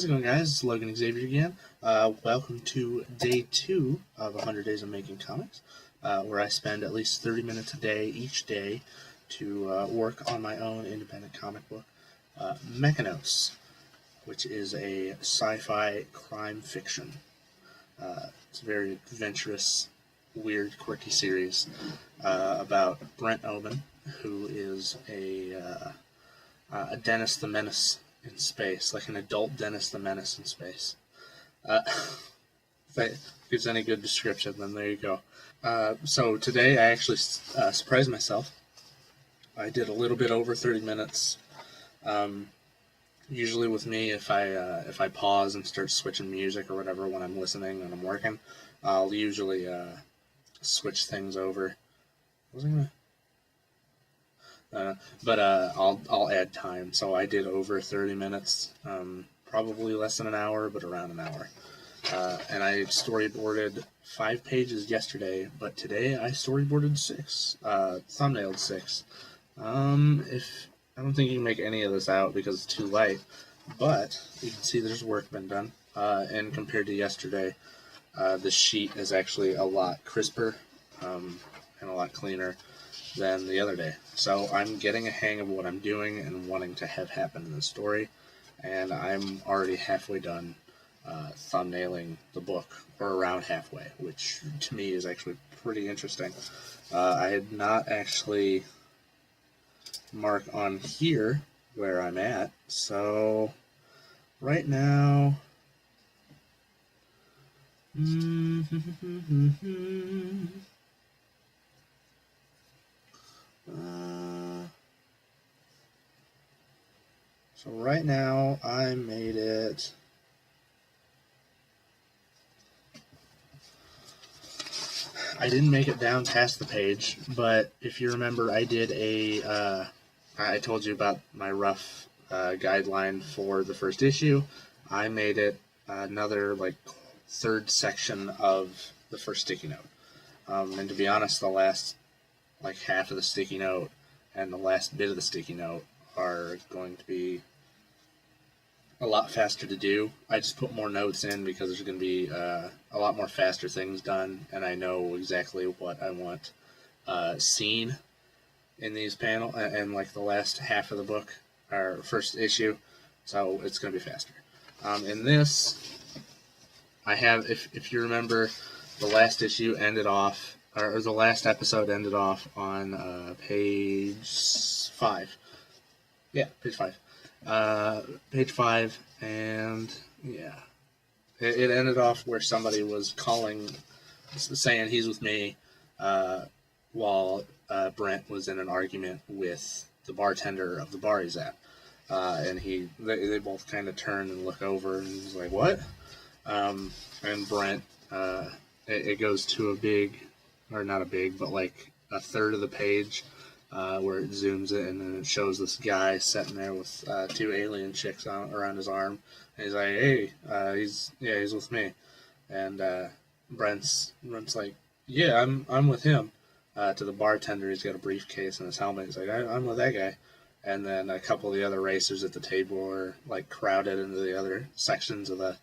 it going, guys? It's Logan Xavier again. Welcome to day 2 of 100 Days of Making Comics, where I spend at least 30 minutes a day, each day, to work on my own independent comic book, MechaNos, which is a sci-fi crime fiction. It's a very adventurous, weird, quirky series about Brent Oben, who is a Dennis the Menace in space, like an adult Dennis the Menace in space. If that gives any good description, then there you go. So today I actually surprised myself. I did a little bit over 30 minutes. Usually with me, if I pause and start switching music or whatever when I'm listening and I'm working, I'll usually switch things over. Was I gonna? But I'll add time. So I did over 30 minutes, probably less than an hour, but around an hour. And I storyboarded 5 pages yesterday, but today I storyboarded 6, thumbnailed 6. If I don't think you can make any of this out because it's too light, but you can see there's work been done. And compared to yesterday, the sheet is actually a lot crisper and a lot cleaner than the other day. So I'm getting a hang of what I'm doing and wanting to have happen in the story, and I'm already halfway done thumbnailing the book, or around halfway, which to me is actually pretty interesting. I had not actually marked on here where I'm at, so right now so right now I made it I didn't make it down past the page, but if you remember, I did I told you about my rough guideline for the first issue. I made it another third section of the first sticky note. And to be honest, the last half of the sticky note and the last bit of the sticky note are going to be a lot faster to do. I just put more notes in because there's going to be a lot more faster things done, and I know exactly what I want seen in these panels and the last half of the book, or first issue, so it's going to be faster. In this, I have, if you remember, the last issue ended off, or the last episode ended off on page 5. Yeah, page 5. Page 5, and yeah, it ended off where somebody was calling, saying he's with me, while Brent was in an argument with the bartender of the bar he's at, and they both kind of turn and look over, and he's like, "What?" And Brent, it goes to a big, or not a big, but a third of the page, where it zooms in and then it shows this guy sitting there with 2 alien chicks around his arm, and he's like, "Hey, he's with me," and Brent's like, "Yeah, I'm with him." To the bartender, he's got a briefcase and his helmet. He's like, "I'm with that guy," and then a couple of the other racers at the table are crowded into the other sections of the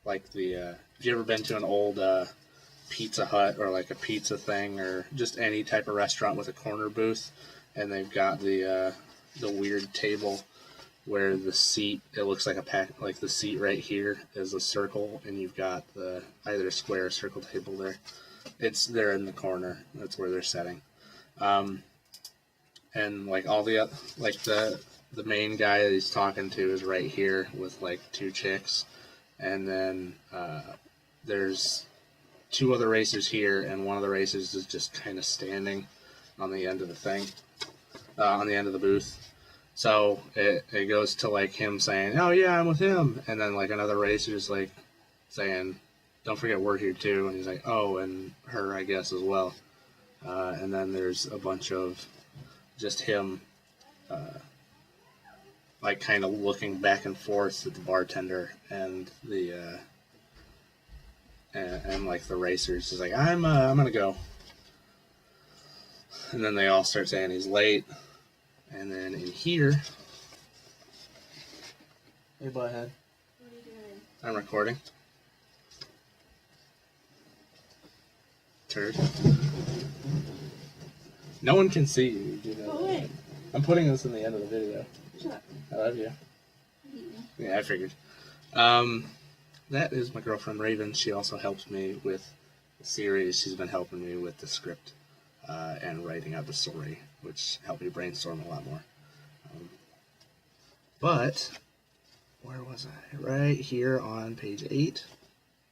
have you ever been to an old Pizza Hut or a pizza thing, or just any type of restaurant with a corner booth, and they've got the weird table where the seat, it looks like a pack, the seat right here is a circle, and you've got the either a square or circle table there. They're in the corner. That's where they're sitting. And all the the main guy that he's talking to is right here with 2 chicks, and then there's 2 other racers here, and one of the racers is just kind of standing on the end of the thing, on the end of the booth. So it goes to him saying, "Oh yeah, I'm with him," and then another racer is saying, "Don't forget we're here too," and he's like, "Oh, and her, I guess, as well." And then there's a bunch of just him, kind of looking back and forth at the bartender and the and the racers. He's like, I'm gonna go," and then they all start saying he's late, And then in here, hey, butthead. What are you doing? I'm recording. Turd. No one can see you. You know Oh, wait. I'm putting this in the end of the video. Shut up. I love you. I hate you. Yeah, I figured. That is my girlfriend Raven. She also helps me with the series. She's been helping me with the script and writing out the story, which helped me brainstorm a lot more. But where was I? Right here on page 8.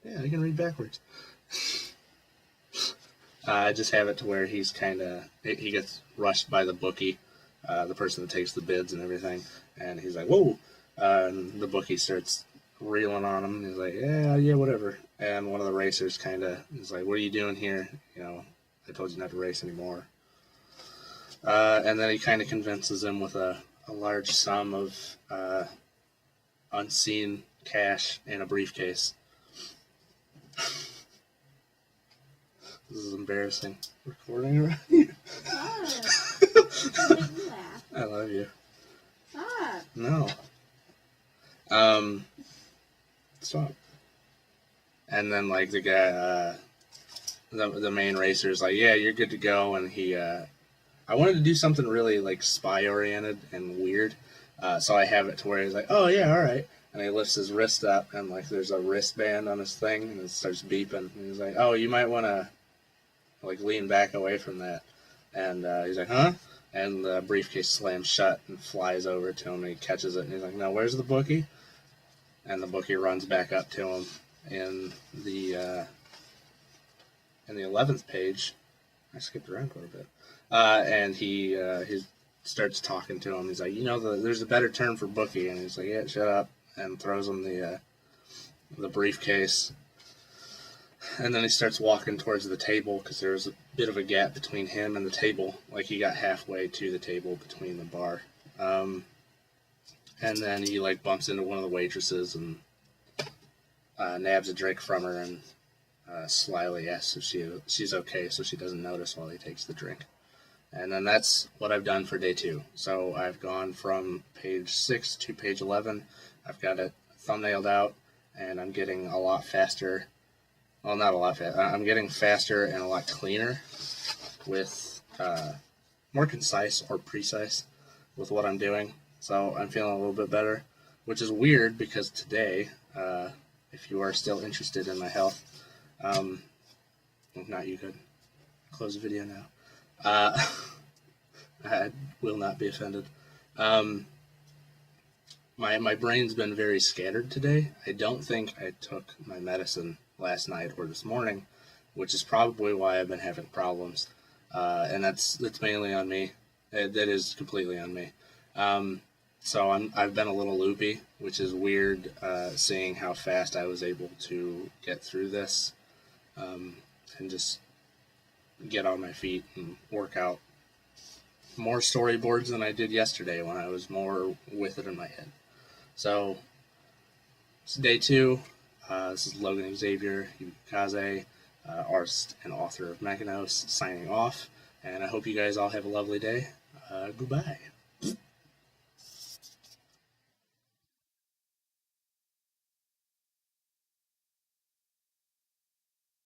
Yeah, I can read backwards. I just have it to where he's he gets rushed by the bookie, the person that takes the bids and everything, and he's like, whoa! And the bookie starts reeling on him, and he's like, yeah, whatever. And one of the racers is like, what are you doing here? You know, I told you not to race anymore. And then he kind of convinces him with a large sum of unseen cash in a briefcase. This is embarrassing. Recording around here. Stop. Don't make me laugh. I love you. Stop. No. Stop. And then like the guy, the main racer is like, yeah, you're good to go. And he, I wanted to do something really like spy oriented and weird. So I have it to where he's like, oh yeah, all right. And he lifts his wrist up and like there's a wristband on his thing and it starts beeping. And he's like, oh, you might want to like lean back away from that. And he's like, huh? And the briefcase slams shut and flies over to him and he catches it and he's like, no, where's the bookie? And the bookie runs back up to him in the 11th page. I skipped around quite a bit. And he starts talking to him. He's like, you know, there's a better term for bookie. And he's like, yeah, shut up. And throws him the briefcase. And then he starts walking towards the table because there's a bit of a gap between him and the table. Like he got halfway to the table between the bar. And then he like bumps into one of the waitresses and nabs a drink from her and slyly asks if she's okay so she doesn't notice while he takes the drink. And then that's what I've done for day 2. So I've gone from page 6 to page 11. I've got it thumbnailed out and I'm getting a lot faster. Well, not a lot faster. I'm getting faster and a lot cleaner with more concise or precise with what I'm doing. So I'm feeling a little bit better, which is weird because today, if you are still interested in my health, if not, you could close the video now. I will not be offended. My brain's been very scattered today. I don't think I took my medicine last night or this morning, which is probably why I've been having problems. And that's mainly on me. That is completely on me. So I've been a little loopy, which is weird, seeing how fast I was able to get through this, and just get on my feet and work out more storyboards than I did yesterday when I was more with it in my head. So it's day 2. This is Logan Xavier, Kaze, artist and author of MechaNos, signing off. And I hope you guys all have a lovely day. Goodbye.